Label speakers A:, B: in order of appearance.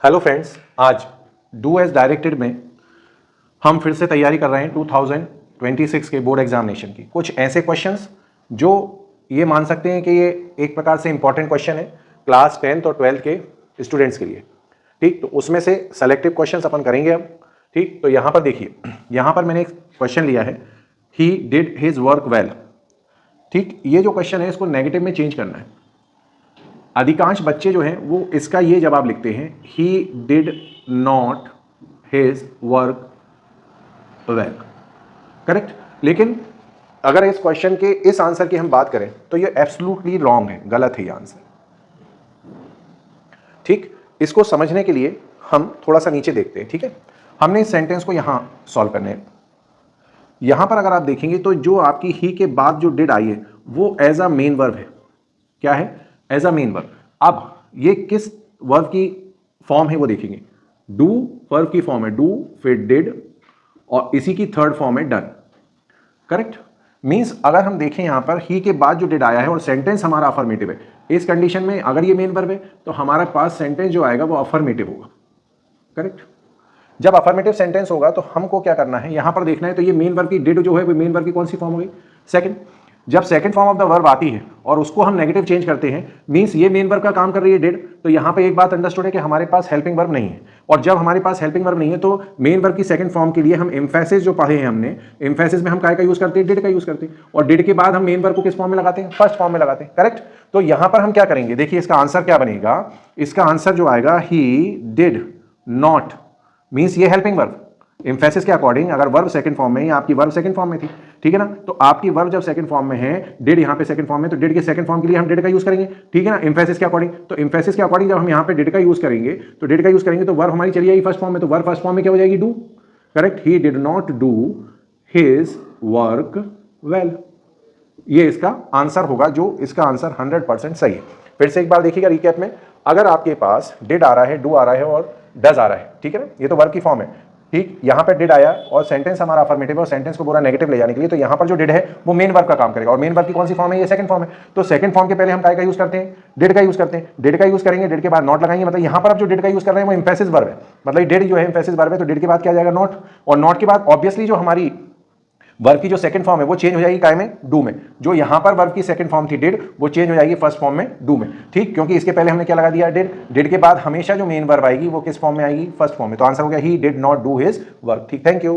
A: Hello friends, आज do as directed में हम फिर से तैयारी कर रहे हैं 2026 के बोर्ड एग्जामिनेशन की। कुछ ऐसे क्वेश्चंस जो ये मान सकते हैं कि ये एक प्रकार से इंपॉर्टेंट क्वेश्चन है क्लास 10th और 12th के स्टूडेंट्स के लिए। ठीक, तो उसमें से सेलेक्टिव क्वेश्चंस अपन करेंगे अब। ठीक, तो यहाँ पर देखिए, यहाँ पर मैंने एक क्वेश्चन लिया है, he did his work well. ठीक, ये जो क्वेश्चन है इसको नेगेटिव में चेंज करना है। अधिकांश बच्चे जो हैं वो इसका ये जवाब लिखते हैं, he did not his work well. Correct, लेकिन अगर इस क्वेश्चन के इस आंसर की हम बात करें तो ये एब्सोल्युटली रॉन्ग है, गलत है ये आंसर। ठीक, इसको समझने के लिए हम थोड़ा सा नीचे देखते हैं। ठीक है, हमने इस सेंटेंस को यहां सॉल्व करने हैं। यहां पर अगर आप देखेंगे तो जो आपकी ही के बाद जो डिड आई है वो एज अ मेन वर्ब है। क्या है? As a main verb. अब ये किस वर्ब की फॉर्म है वो देखेंगे। डू वर्ब की फॉर्म है, डू फिर डिड और इसी की थर्ड फॉर्म है डन। करेक्ट, मींस अगर हम देखें यहां पर ही के बाद जो डिड आया है और सेंटेंस हमारा अफर्मेटिव है, इस कंडीशन में अगर ये मेन वर्ब है तो हमारे पास सेंटेंस जो आएगा वो अफर्मेटिव होगा। करेक्ट, जब अफर्मेटिव सेंटेंस होगा तो हमको क्या करना है, यहां पर देखना है तो ये मेन वर्ब की डिड जो है वो मेन वर्ब की कौन सी फॉर्म हो गई? सेकंड। जब second form of the verb आती है और उसको हम नेगेटिव चेंज करते हैं, मींस ये मेन वर्ब का काम कर रही है डिड, तो यहां पे एक बात अंडरस्टूड है कि हमारे पास हेल्पिंग वर्ब नहीं है। और जब हमारे पास हेल्पिंग वर्ब नहीं है तो मेन वर्ब की सेकंड फॉर्म के लिए हम एम्फेसिस जो पढ़े हैं हमने, एम्फेसिस में हम काय का यूज करते हैं? डिड का यूज करते हैं। और डिड के बाद हम मेन वर्ब को किस फॉर्म में लगाते हैं? फर्स्ट फॉर्म में लगाते हैं। करेक्ट, तो यहां पर हम क्या करेंगे, देखिए इसका आंसर क्या बनेगा। इसका आंसर जो आएगा, ही डिड नॉट, मींस ये हेल्पिंग वर्ब एम्फेसिस के अकॉर्डिंग अगर वर्ब सेकंड फॉर्म में, आपकी वर्ब सेकंड फॉर्म में थी, ठीक है ना, तो आपकी वर्ब जब सेकंड फॉर्म में है, डिड यहाँ पे सेकंड फॉर्म में, तो डिड के सेकंड फॉर्म के लिए हम डिड का यूज करेंगे। ठीक है ना, एम्फेसिस के अकॉर्डिंग। तो एम्फेसिस के अकॉर्डिंग जब हम यहाँ पे डिड का यूज करेंगे तो वर्ब हमारी चली जाएगी फर्स्ट फॉर्म में, तो वर्ब फर्स्ट फॉर्म में क्या हो जाएगी? Do. Correct, he did not do his work well. ये इसका आंसर होगा, जो इसका आंसर 100% सही है। फिर से एक बार देखिएगा रिकैप में, अगर आपके पास डिड आ रहा है, डू आ रहा है और डज आ रहा है, ठीक है ना, ये तो वर्ब की फॉर्म है। ठीक, यहां पर डिड आया और सेंटेंस हमारा अफर्मेटिव है और सेंटेंस को पूरा नेगेटिव ले जाने के लिए तो यहां पर जो डिड है वो मेन वर्ब का काम करेगा। और मेन वर्ब की कौन सी फॉर्म है? ये सेकंड फॉर्म है। तो सेकंड फॉर्म के पहले हम काय का यूज करते हैं? डिड का यूज करते हैं। डिड का यूज करेंगे, डिड के बाद नॉट लगाएंगे, मतलब यहां पर अब जो डिड का यूज कर रहे हैं वो एम्फेसिस वर्ब है, मतलब डिड जो है एम्फेसिस वर्ब है, तो डिड के बाद क्या जाएगा? नॉट। और नॉट के बाद ऑब्वियसली जो हमारी वर्ब की जो सेकंड फॉर्म है वो चेंज हो जाएगी काय में? डू में। जो यहां पर वर्ब की सेकंड फॉर्म थी डिड, वो चेंज हो जाएगी फर्स्ट फॉर्म में, डू में। ठीक, क्योंकि इसके पहले हमने क्या लगा दिया? डिड। डिड के बाद हमेशा जो मेन वर्ब आएगी वो किस फॉर्म में आएगी? फर्स्ट फॉर्म में। तो आंसर हो गया, he did not do his work. ठीक, थैंक यू।